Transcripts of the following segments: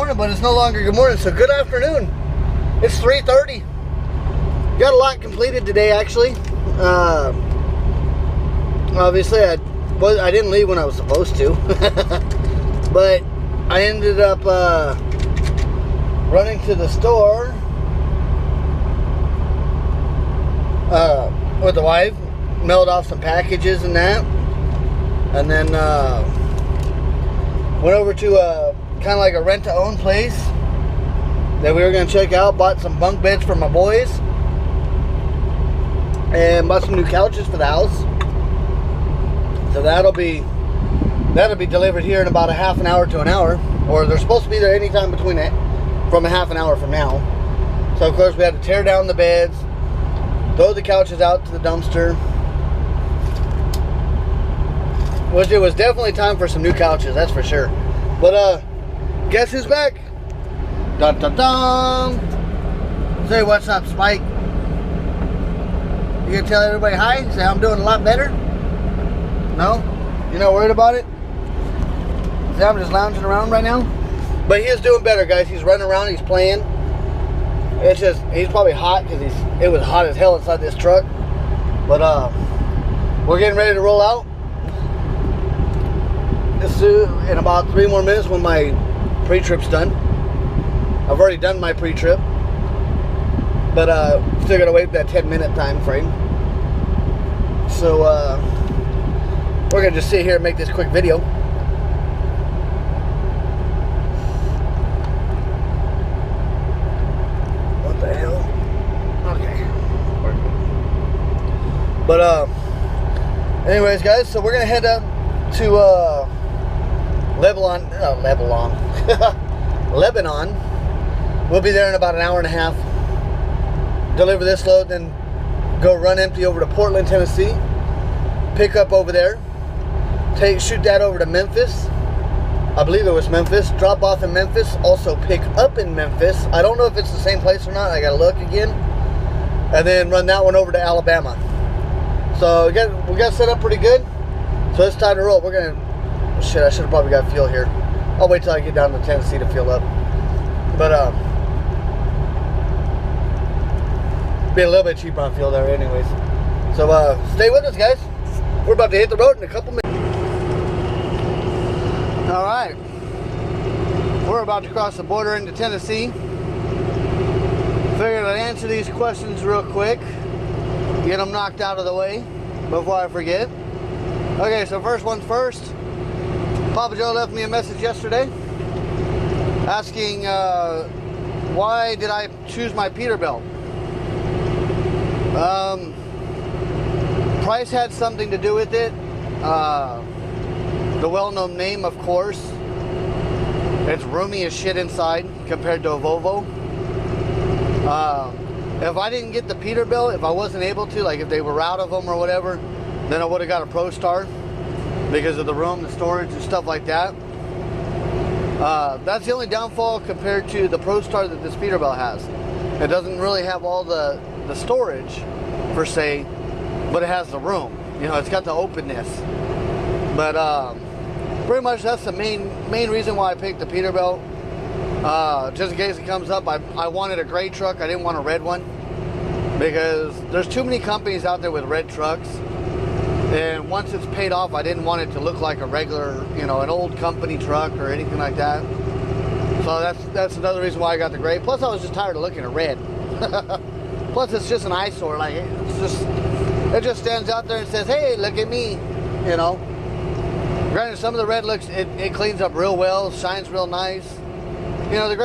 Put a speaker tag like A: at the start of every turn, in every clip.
A: morning, but it's no longer good morning, so good afternoon. It's 3:30. Got a lot completed today, actually. Obviously, I didn't leave when I was supposed to, but I ended up running to the store with the wife, mailed off some packages and that, and then went over to kind of like a rent-to-own place that we were going to check out. Bought some bunk beds for my boys and bought some new couches for the house. So that'll be delivered here in about a half an hour to an hour, or they're supposed to be there anytime between it from a half an hour from now. So of course we had to tear down the beds, throw the couches out to the dumpster, which it was definitely time for some new couches, that's for sure. But guess who's back? Dun dun dun! Say what's up, Spike. You gonna tell everybody hi? Say I'm doing a lot better? No? You're not worried about it? See, I'm just lounging around right now. But he is doing better, guys. He's running around, he's playing. It's just, he's probably hot because it was hot as hell inside this truck. But we're getting ready to roll out. This in about 3 more minutes when my pre-trip's done. I've already done my pre-trip, but still gotta wait that 10-minute time frame. So we're gonna just sit here and make this quick video. What the hell? Okay. But anyways, guys, so we're gonna head up to Lebanon. We'll be there in about an hour and a half. Deliver this load, then go run empty over to Portland, Tennessee. Pick up over there. Shoot that over to Memphis. I believe it was Memphis. Drop off in Memphis. Also pick up in Memphis. I don't know if it's the same place or not. I gotta look again. And then run that one over to Alabama. So we got set up pretty good. So it's time to roll. We're gonna. Shit, I should have probably got fuel here. I'll wait till I get down to Tennessee to fuel up. But be a little bit cheaper on fuel there anyways. So stay with us, guys. We're about to hit the road in a couple minutes. Alright. We're about to cross the border into Tennessee. Figured I'd answer these questions real quick. Get them knocked out of the way before I forget. Okay, so first one's first. Papa Joe left me a message yesterday asking why did I choose my Peterbilt. Price had something to do with it. The well-known name, of course. It's roomy as shit inside compared to a Volvo. If I didn't get the Peterbilt, if I wasn't able to, like if they were out of them or whatever, then I would have got a ProStar because of the room, the storage, and stuff like that. That's the only downfall compared to the ProStar that this Peterbilt has. It doesn't really have all the storage per se, but it has the room. You know, it's got the openness. But pretty much that's the main reason why I picked the Peterbilt. Just in case it comes up, I wanted a gray truck. I didn't want a red one because there's too many companies out there with red trucks. And once it's paid off, I didn't want it to look like a regular, you know, an old company truck or anything like that. So that's another reason why I got the gray. Plus, I was just tired of looking at red. Plus, it's just an eyesore. Like it just stands out there and says, "Hey, look at me," you know. Granted, some of the red looks, it cleans up real well, shines real nice. You know, the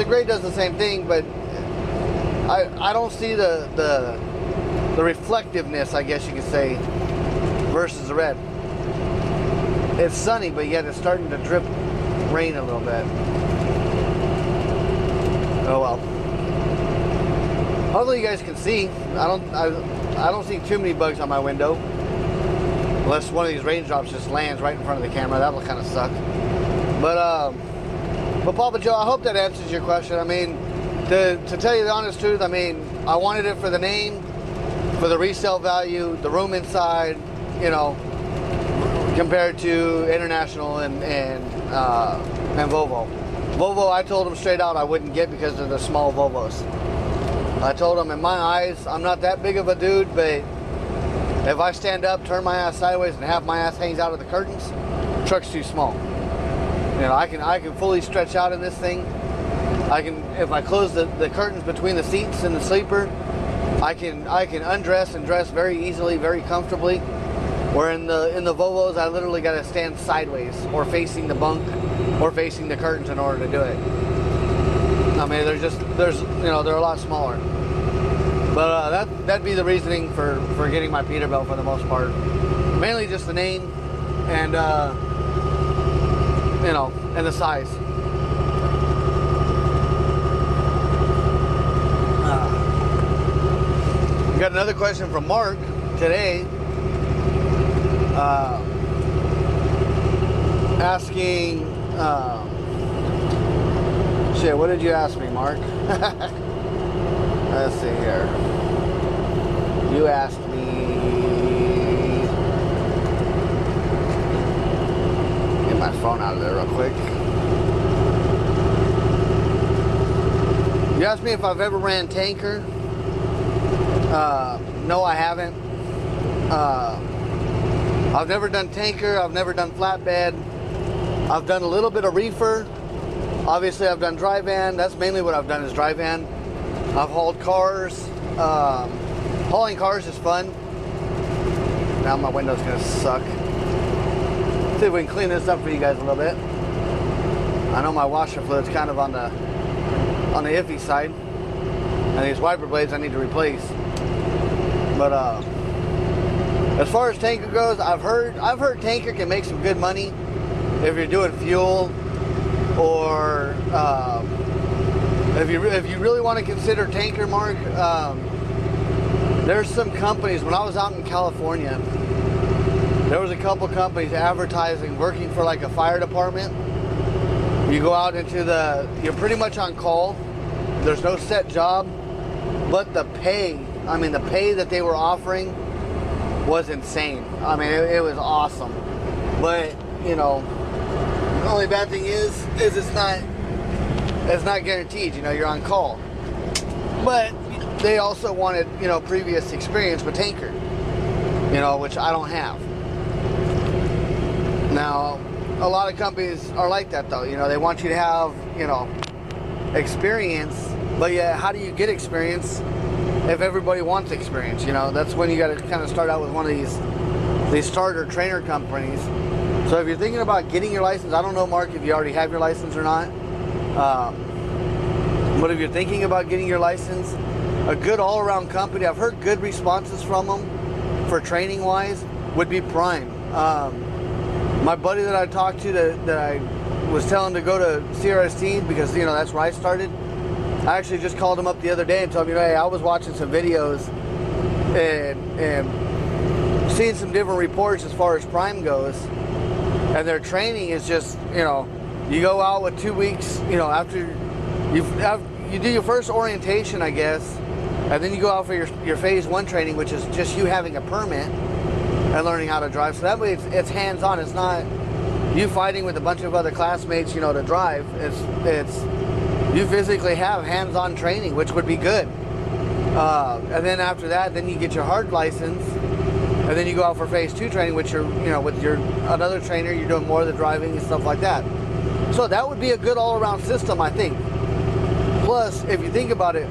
A: gray does the same thing, but I don't see the reflectiveness, I guess you could say, versus the red. It's sunny, but yet it's starting to drip rain a little bit. Oh well. Hopefully you guys can see. I don't see too many bugs on my window, unless one of these raindrops just lands right in front of the camera. That will kind of suck. But Papa Joe, I hope that answers your question. I mean, to tell you the honest truth, I mean, I wanted it for the name, for the resale value, the room inside, you know, compared to International and Volvo. Volvo, I told them straight out I wouldn't get because of the small Volvos. I told them, in my eyes, I'm not that big of a dude, but if I stand up, turn my ass sideways, and half my ass hangs out of the curtains, the truck's too small. You know, I can fully stretch out in this thing. I can, if I close the curtains between the seats and the sleeper, I can undress and dress very easily, very comfortably. Where in the Volvos, I literally got to stand sideways or facing the bunk or facing the curtains in order to do it. I mean, they're a lot smaller. But that'd be the reasoning for getting my Peterbilt for the most part. Mainly just the name and you know, and the size. We got another question from Mark today. Asking, shit, what did you ask me, Mark? Let's see here. You asked me, get my phone out of there real quick. You asked me if I've ever ran tanker. No, I haven't. I've never done tanker, I've never done flatbed. I've done a little bit of reefer. Obviously I've done dry van. That's mainly what I've done is dry van. I've hauled cars. Hauling cars is fun. Now my window's gonna suck. See if we can clean this up for you guys a little bit. I know my washer fluid's kind of on the iffy side. And these wiper blades I need to replace. But as far as tanker goes, I've heard tanker can make some good money if you're doing fuel, or if you really want to consider tanker, Mark. There's some companies. When I was out in California, there was a couple companies advertising working for like a fire department. You go out into you're pretty much on call. There's no set job, but the pay, I mean, the pay that they were offering was insane. I mean, it was awesome. But, you know, the only bad thing is it's not guaranteed. You know, you're on call. But they also wanted, you know, previous experience with tanker, you know, which I don't have. Now, a lot of companies are like that, though. You know, they want you to have, you know, experience. But yeah, how do you get experience if everybody wants experience? You know, that's when you got to kind of start out with one of these starter trainer companies. So if you're thinking about getting your license, I don't know, Mark, if you already have your license or not. But if you're thinking about getting your license, a good all-around company, I've heard good responses from them for training wise, would be Prime. My buddy that I talked to that I was telling to go to CRST, because, you know, that's where I started, I actually just called him up the other day and told him, hey, I was watching some videos and seeing some different reports as far as Prime goes, and their training is just, you know, you go out with 2 weeks, you know, after you do your first orientation, I guess, and then you go out for your phase 1 training, which is just you having a permit and learning how to drive. So that way it's hands-on. It's not you fighting with a bunch of other classmates, you know, to drive. It's you physically have hands-on training, which would be good. And then after that, then you get your hard license, and then you go out for phase 2 training, which you're, you know, with another trainer, you're doing more of the driving and stuff like that. So that would be a good all-around system, I think. Plus, if you think about it,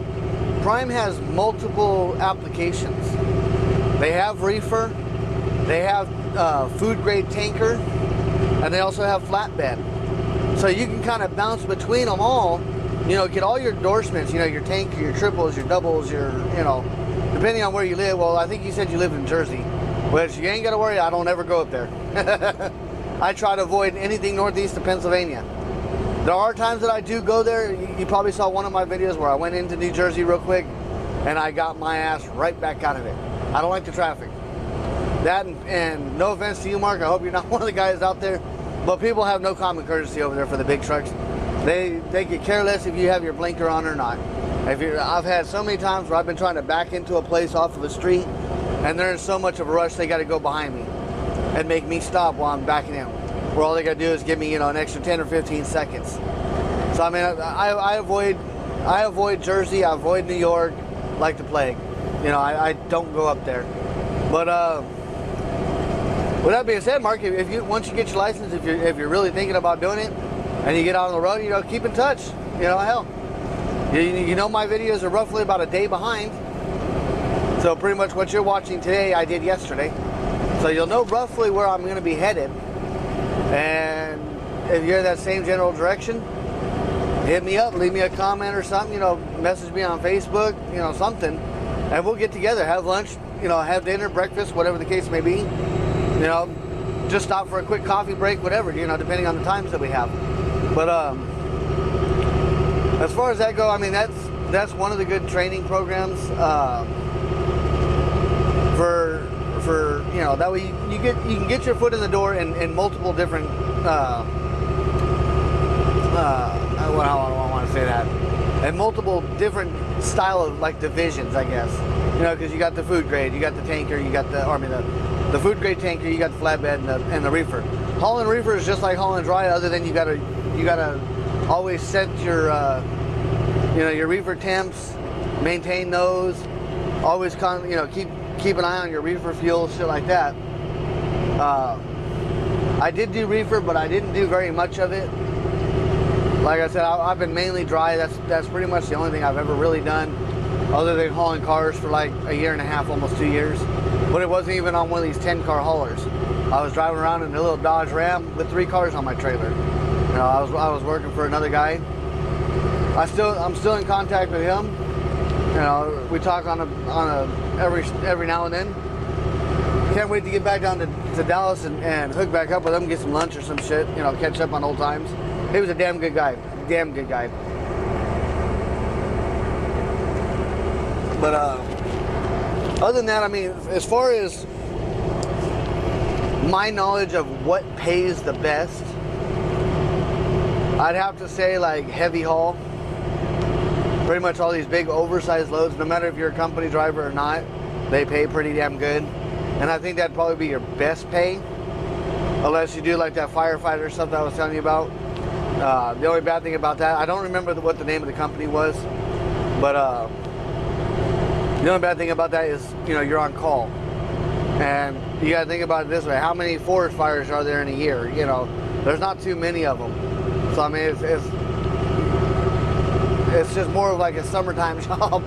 A: Prime has multiple applications. They have reefer, they have food grade tanker, and they also have flatbed. So you can kind of bounce between them all, you know, get all your endorsements, you know, your tanker, your triples, your doubles, your, you know, depending on where you live. Well, I think you said you live in Jersey, which you ain't got to worry, I don't ever go up there. I try to avoid anything northeast of Pennsylvania. There are times that I do go there. You probably saw one of my videos where I went into New Jersey real quick and I got my ass right back out of it. I don't like the traffic. That and no offense to you, Mark, I hope you're not one of the guys out there, but people have no common courtesy over there for the big trucks. They get careless if you have your blinker on or not. I've had so many times where I've been trying to back into a place off of the street and they're in so much of a rush they got to go behind me and make me stop while I'm backing in. Where all they got to do is give me, you know, an extra 10 or 15 seconds. So So I mean, I avoid Jersey, I avoid New York like the plague. You know, I don't go up there. But with that being said, Mark, if you once you get your license, if you're really thinking about doing it, and you get out on the road, you know, keep in touch. You know, hell, you know my videos are roughly about a day behind. So pretty much what you're watching today, I did yesterday. So you'll know roughly where I'm going to be headed. And if you're in that same general direction, hit me up, leave me a comment or something, you know, message me on Facebook, you know, something. And we'll get together, have lunch, you know, have dinner, breakfast, whatever the case may be. You know, just stop for a quick coffee break, whatever, you know, depending on the times that we have. But as far as that go, I mean, that's one of the good training programs for you know, that way you can get your foot in the door in multiple different how do I want to say that, and multiple different style of like divisions, I guess, you know, because you got the food grade, you got the tanker, you got the food grade tanker, you got the flatbed and the reefer. Hauling reefer is just like hauling dry, other than you gotta always set your you know, your reefer temps, maintain those, always you know, keep an eye on your reefer fuel, shit like that. I did do reefer, but I didn't do very much of it. Like I said, I've been mainly dry. That's pretty much the only thing I've ever really done, other than hauling cars for like a year and a half, almost 2 years. But it wasn't even on one of these 10-car haulers. I was driving around in a little Dodge Ram with 3 cars on my trailer. You know, I was working for another guy. I'm still in contact with him. You know, we talk on every now and then. Can't wait to get back down to Dallas and hook back up with him, get some lunch or some shit. You know, catch up on old times. He was a damn good guy. Damn good guy. But other than that, I mean, as far as my knowledge of what pays the best, I'd have to say like heavy haul. Pretty much all these big oversized loads, no matter if you're a company driver or not, they pay pretty damn good. And I think that'd probably be your best pay, unless you do like that firefighter stuff that I was telling you about. The only bad thing about that, I don't remember what the name of the company was, but the only bad thing about that is, you know, you're on call. And you gotta think about it this way: how many forest fires are there in a year? You know, there's not too many of them. So I mean, it's just more of like a summertime job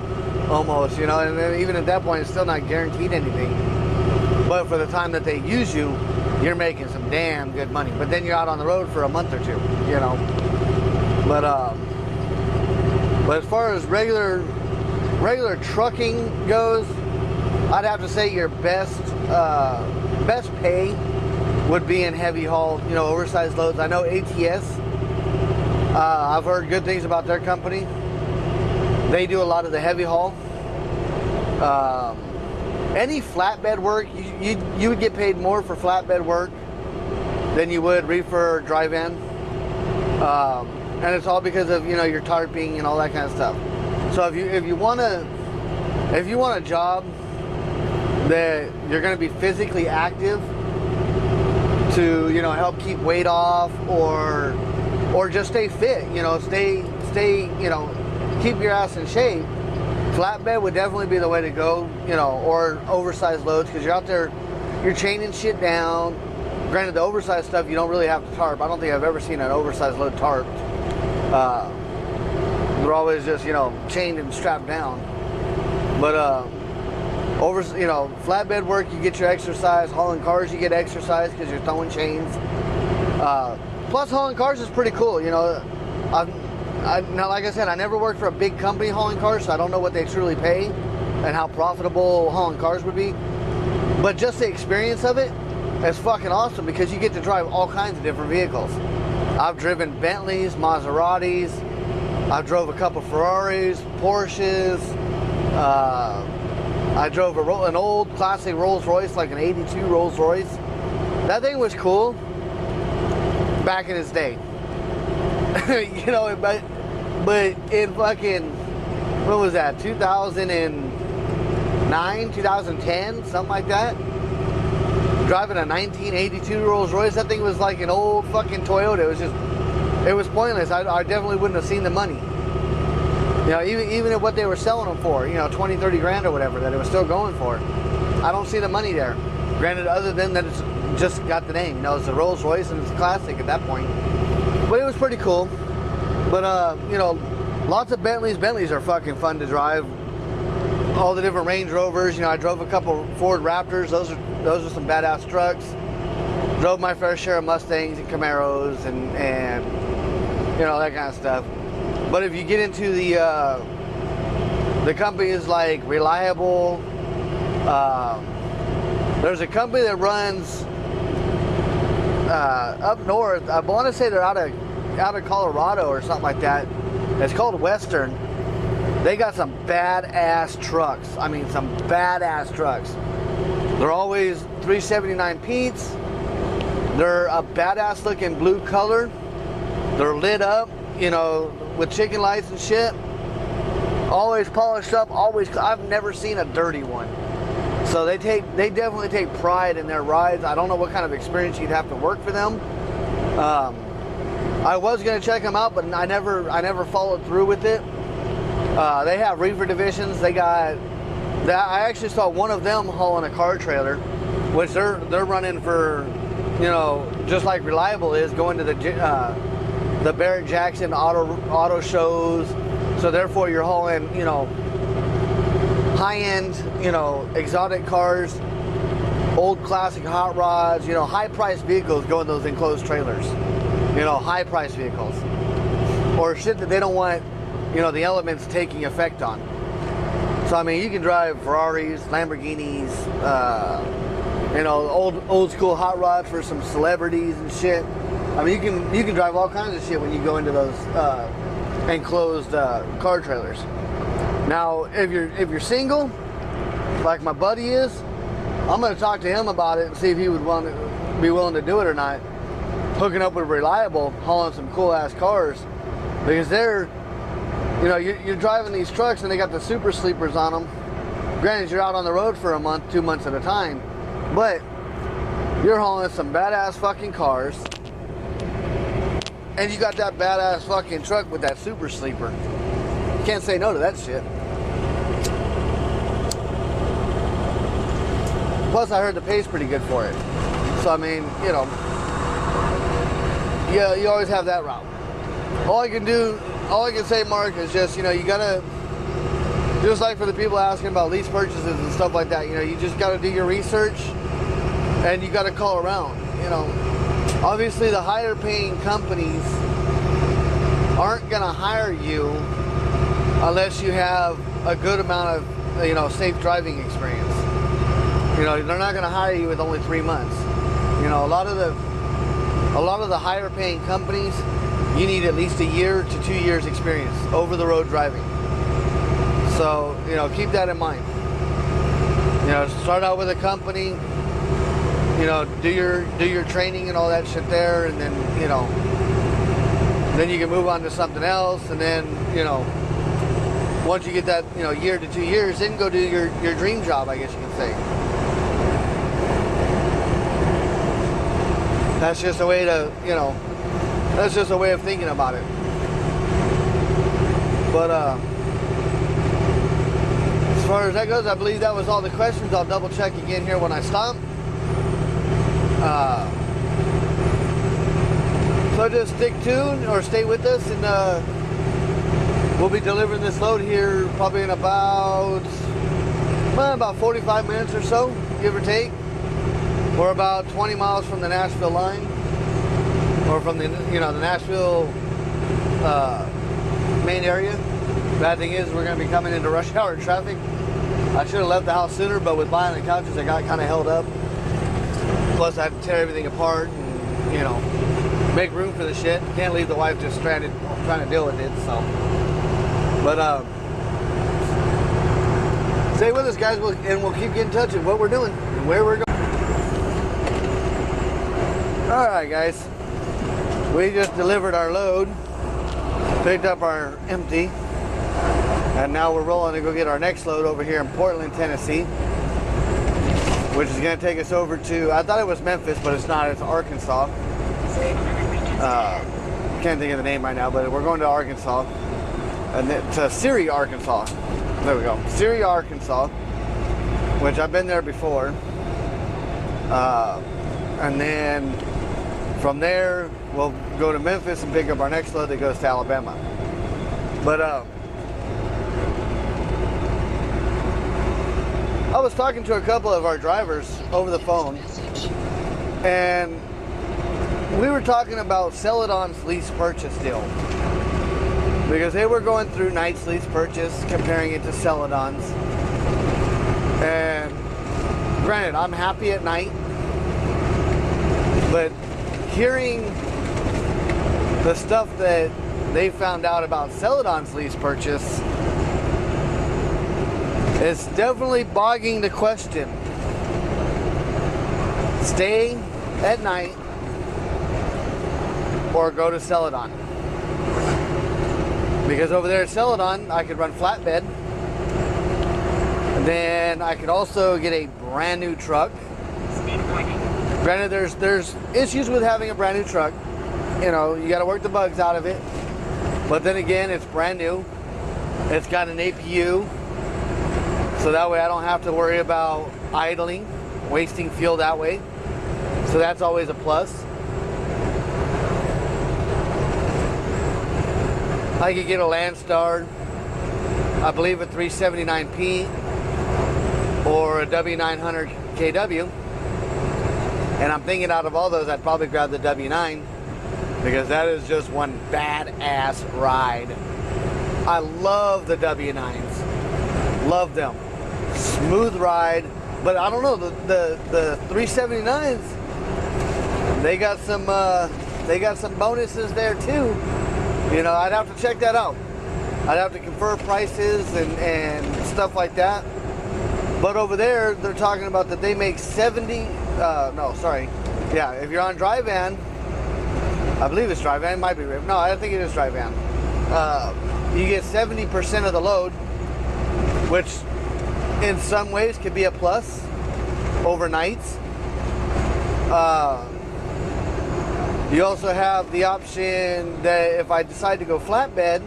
A: almost, you know. And then even at that point, it's still not guaranteed anything. But for the time that they use you, you're making some damn good money. But then you're out on the road for a month or two, you know. But as far as regular trucking goes, I'd have to say your best pay would be in heavy haul, you know, oversized loads. I know ATS. I've heard good things about their company. They do a lot of the heavy haul. Any flatbed work, you would get paid more for flatbed work than you would reefer or drive-in. And it's all because of, you know, your tarping and all that kind of stuff. So if you want a job that you're going to be physically active to, you know, help keep weight off or just stay fit, you know, stay, you know, keep your ass in shape, flatbed would definitely be the way to go, you know, or oversized loads, because you're out there, you're chaining shit down. Granted, the oversized stuff, you don't really have to tarp. I don't think I've ever seen an oversized load tarped. They're always just, you know, chained and strapped down. But, you know, flatbed work, you get your exercise. Hauling cars, you get exercise because you're throwing chains. Plus, hauling cars is pretty cool, you know. Now, like I said, I never worked for a big company hauling cars, so I don't know what they truly pay and how profitable hauling cars would be. But just the experience of it is fucking awesome, because you get to drive all kinds of different vehicles. I've driven Bentleys, Maseratis, I drove a couple Ferraris, Porsches, I drove an old classic Rolls Royce, like an 82 Rolls Royce. That thing was cool back in its day. You know, but in fucking, what was that, 2009, 2010, something like that? Driving a 1982 Rolls Royce, that thing was like an old fucking Toyota. It was just it was pointless. I definitely wouldn't have seen the money. You know, even at what they were selling them for, you know, 20, 30 grand or whatever that it was still going for. I don't see the money there. Granted, other than that it's just got the name. You know, it's a Rolls Royce and it's classic at that point. But it was pretty cool. But, you know, lots of Bentleys. Bentleys are fucking fun to drive. All the different Range Rovers. You know, I drove a couple Ford Raptors. Those are some badass trucks. Drove my fair share of Mustangs and Camaros and you know, that kind of stuff. But if you get into the companies like Reliable, there's a company that runs up north. I want to say they're out of Colorado or something like that. It's called Western. They got some badass trucks. I mean, some badass trucks. They're always 379 Pete's. They're a badass looking blue color. They're lit up, you know, with chicken lights and shit. Always polished up, always. I've never seen a dirty one. So they definitely take pride in their rides. I don't know what kind of experience you'd have to work for them. I was gonna check them out, but I never followed through with it. They have reefer divisions. They got that. I actually saw one of them hauling a car trailer, which they're running for, you know, just like Reliable is, going to the Barrett Jackson auto shows. So therefore you're hauling, you know, high-end, you know, exotic cars, old classic hot rods, you know, high-priced vehicles go in those enclosed trailers. You know, high-priced vehicles. Or shit that they don't want, you know, the elements taking effect on. So I mean, you can drive Ferraris, Lamborghinis, you know, old school hot rods for some celebrities and shit. I mean, you can drive all kinds of shit when you go into those enclosed car trailers. Now, if you're single, like my buddy is, I'm gonna talk to him about it and see if he would be willing to do it or not. Hooking up with Reliable, hauling some cool ass cars, because they're, you know, you're driving these trucks and they got the super sleepers on them. Granted, you're out on the road for a month, 2 months at a time, but you're hauling some badass fucking cars, and you got that badass fucking truck with that super sleeper. You can't say no to that shit. Plus, I heard the pay's pretty good for it. So I mean, you know, yeah, you always have that route. All I can say, Mark, is just, you know, you gotta, just like for the people asking about lease purchases and stuff like that, you know, you just gotta do your research and you gotta call around. You know, obviously the higher paying companies aren't gonna hire you unless you have a good amount of, you know, safe driving experience. You know, they're not gonna hire you with only 3 months. You know, a lot of the higher paying companies, you need at least 1 year to 2 years experience over the road driving. So, you know, keep that in mind. You know, start out with a company, you know, do your training and all that shit there, and then, you know, then you can move on to something else, and then, you know, once you get that, you know, 1 year to 2 years, then go do your dream job, I guess you can say. That's just a way to, you know, that's just a way of thinking about it. But as far as that goes, I believe that was all the questions. I'll double check again here when I stop. So just stick tuned or stay with us, and we'll be delivering this load here probably in about 45 minutes or so, give or take. We're about 20 miles from the Nashville line, or from the, you know, the Nashville main area. Bad thing is, we're going to be coming into rush hour traffic. I should have left the house sooner, but with buying the couches, I got kind of held up. Plus, I had to tear everything apart and, you know, make room for the shit. Can't leave the wife just stranded trying to deal with it. So, but stay with us, guys, and we'll keep getting in touch with what we're doing and where we're going. Alright, guys, we just delivered our load, picked up our empty, and now we're rolling to go get our next load over here in Portland, Tennessee, which is going to take us over to, I thought it was Memphis, but it's not, it's Arkansas. can't think of the name right now, but we're going to Arkansas, and to Syria, Arkansas. There we go, Syria, Arkansas, which I've been there before. And then from there, we'll go to Memphis and pick up our next load that goes to Alabama. But I was talking to a couple of our drivers over the phone, and we were talking about Celadon's lease purchase deal, because they were going through Knight's lease purchase, comparing it to Celadon's. And granted, I'm happy at Knight, but hearing the stuff that they found out about Celadon's lease purchase is definitely bogging the question. Stay at Knight or go to Celadon. Because over there at Celadon, I could run flatbed. And then I could also get a brand new truck. Granted, there's issues with having a brand new truck. You know, you got to work the bugs out of it. But then again, it's brand new. It's got an APU. So that way I don't have to worry about idling, wasting fuel that way. So that's always a plus. I could get a Landstar, I believe a 379P or a W900 KW. And I'm thinking out of all those, I'd probably grab the W9, because that is just one badass ride. I love the W9s. Love them. Smooth ride. But I don't know, the 379s, they got some bonuses there too. You know, I'd have to check that out. I'd have to confer prices and stuff like that. But over there, they're talking about that they make 70, yeah, if you're on dry van, I believe it's dry van, it might be, no, I think it is dry van. You get 70% of the load, which in some ways could be a plus overnights. You also have the option that if I decide to go flatbed,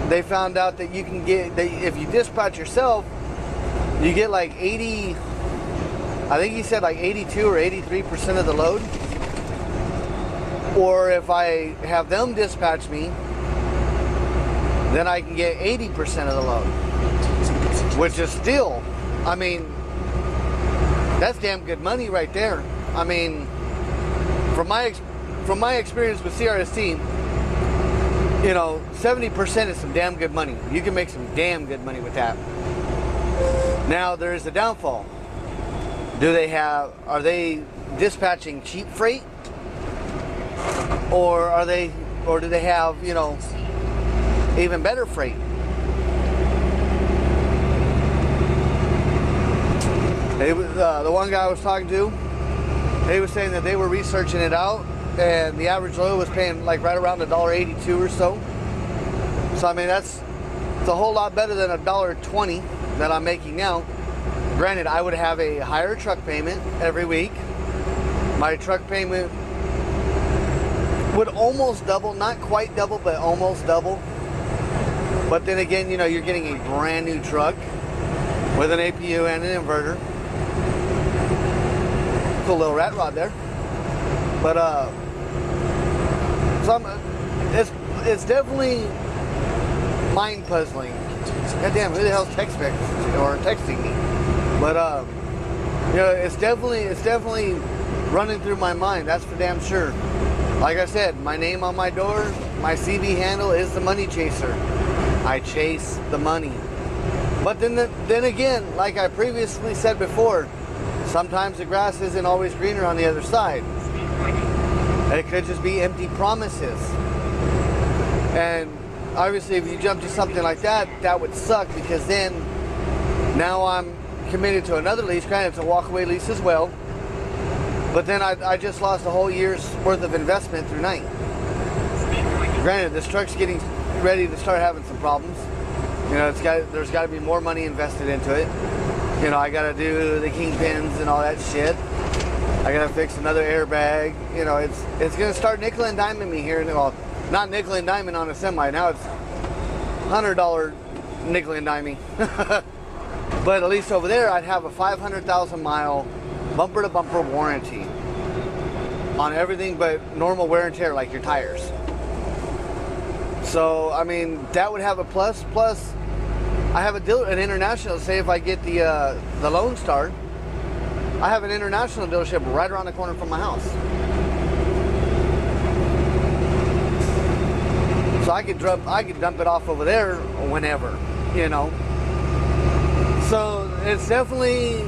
A: they found out that you can get, if you dispatch yourself, you get like 80, I think he said like 82 or 83% of the load. Or if I have them dispatch me, then I can get 80% of the load. Which is still, I mean, that's damn good money right there. I mean, from my experience with CRST, you know, 70% is some damn good money. You can make some damn good money with that. Now there is a downfall. Are they dispatching cheap freight? Or do they have, you know, even better freight? The one guy I was talking to, he was saying that they were researching it out, and the average load was paying like right around $1.82 or so. So I mean, it's a whole lot better than $1.20 that I'm making now. Granted, I would have a higher truck payment every week. My truck payment would almost double, not quite double, but almost double. But then again, you know, you're getting a brand new truck with an APU and an inverter. Cool little rat rod there. But it's definitely mind puzzling. God damn, who the hell's texting me? But you know, it's definitely running through my mind. That's for damn sure. Like I said, my name on my door, my CB handle is the money chaser. I chase the money. But then again, like I previously said before, sometimes the grass isn't always greener on the other side. It could just be empty promises. And obviously if you jump to something like that, that would suck, because then now I'm committed to another lease. Granted, it's a walkaway lease as well. But then I just lost a whole year's worth of investment through Knight. Granted, this truck's getting ready to start having some problems. You know, there's got to be more money invested into it. You know, I got to do the kingpins and all that shit. I gotta fix another airbag. You know, it's gonna start nickel and diming me here. Well, not nickel and diming on a semi. Now it's $100 nickel and diming. But at least over there, I'd have a 500,000 mile bumper to bumper warranty on everything but normal wear and tear, like your tires. So I mean, that would have a plus. Plus, I have an international. Say if I get the Lone Star, I have an international dealership right around the corner from my house. So I could dump it off over there whenever, you know. So it's definitely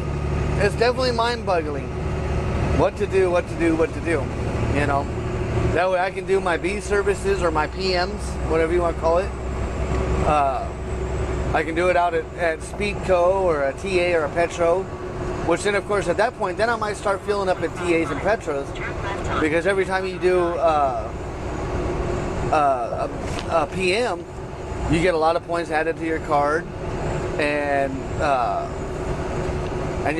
A: mind-boggling what to do, you know. That way I can do my B services or my PMs, whatever you want to call it. I can do it out at Speedco or a TA or a Petro, which then of course at that point, then I might start filling up at TAs and Petros, because every time you do a PM, you get a lot of points added to your card, and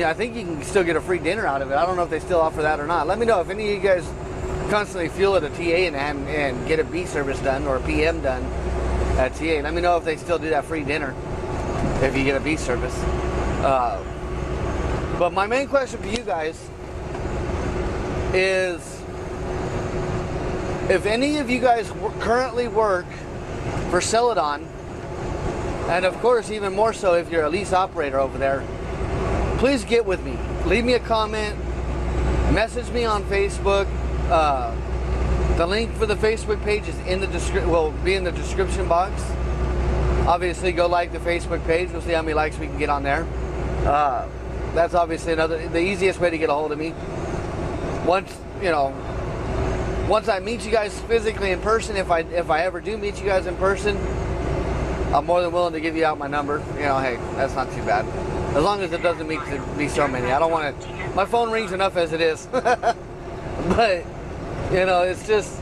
A: I think you can still get a free dinner out of it. I don't know if they still offer that or not. Let me know if any of you guys constantly fuel at a TA and get a B service done or a PM done at TA. Let me know if they still do that free dinner if you get a B service. But my main question for you guys is, if any of you guys currently work for Celadon, and of course even more so if you're a lease operator over there, please get with me. Leave me a comment, message me on Facebook. The link for the Facebook page is in the will be in the description box. Obviously, go like the Facebook page. We'll see how many likes we can get on there. That's obviously the easiest way to get a hold of me. Once I meet you guys physically in person, if I ever do meet you guys in person, I'm more than willing to give you out my number. You know, hey, that's not too bad. As long as it doesn't be so many. I don't want to. My phone rings enough as it is. But you know, it's just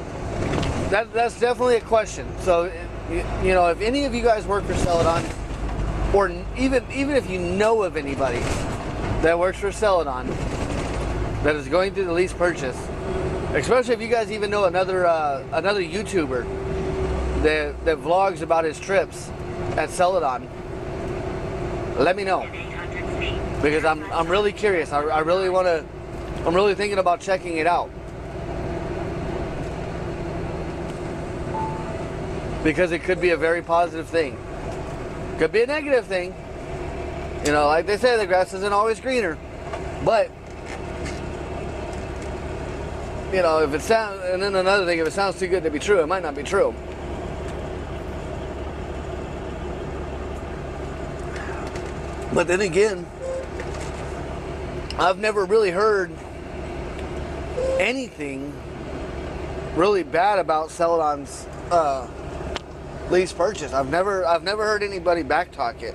A: that's definitely a question. So you know, if any of you guys work for Celadon, or even if you know of anybody that works for Celadon that is going through the lease purchase, especially if you guys even know another YouTuber that vlogs about his trips at Celadon, let me know, because I'm really curious. I really want to. I'm really thinking about checking it out, because it could be a very positive thing. Could be a negative thing. You know, like they say, the grass isn't always greener. But you know, if it sounds, and then another thing, if it sounds too good to be true, it might not be true. But then again, I've never really heard anything really bad about Celadon's lease purchase. I've never heard anybody backtalk it.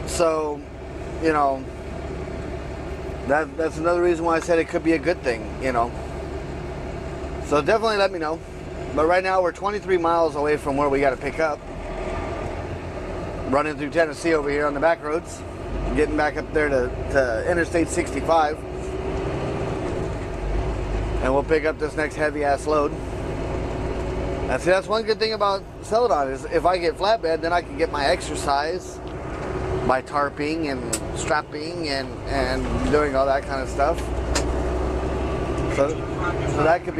A: So, you know, that's another reason why I said it could be a good thing, you know. So definitely let me know. But right now we're 23 miles away from where we got to pick up. Running through Tennessee over here on the back roads, getting back up there to Interstate 65, and we'll pick up this next heavy ass load. And see, that's one good thing about Celadon, is if I get flatbed, then I can get my exercise by tarping and strapping and doing all that kind of stuff. So that could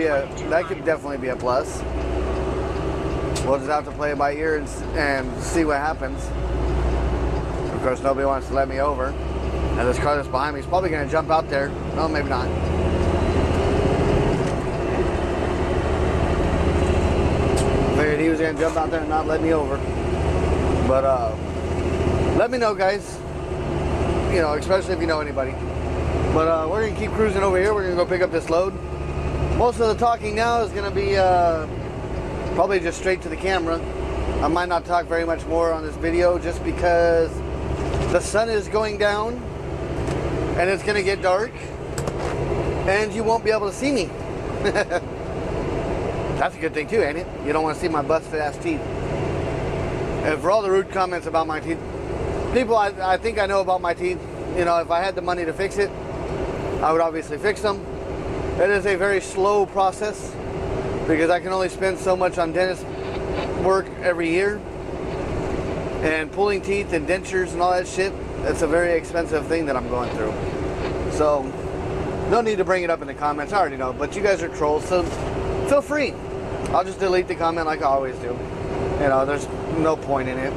A: definitely be a plus. We'll just have to play it by ear and see what happens. Of course, nobody wants to let me over. And this car that's behind me is probably going to jump out there. No, maybe not. Figured he was going to jump out there and not let me over. But let me know, guys. You know, especially if you know anybody. But we're going to keep cruising over here. We're going to go pick up this load. Most of the talking now is going to be probably just straight to the camera. I might not talk very much more on this video, just because the sun is going down and it's going to get dark and you won't be able to see me. That's a good thing too, ain't it? You don't want to see my busted ass teeth. And for all the rude comments about my teeth, people I think I know about my teeth, you know, if I had the money to fix it, I would obviously fix them. It is a very slow process because I can only spend so much on dentist work every year. And pulling teeth and dentures and all that shit, that's a very expensive thing that I'm going through. So, no need to bring it up in the comments, I already know, but you guys are trolls, so feel free. I'll just delete the comment like I always do. You know, there's no point in it.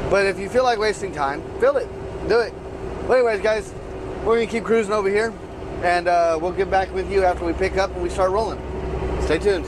A: But if you feel like wasting time, fill it, do it. But anyways, guys, we're gonna keep cruising over here, and we'll get back with you after we pick up and we start rolling. Stay tuned.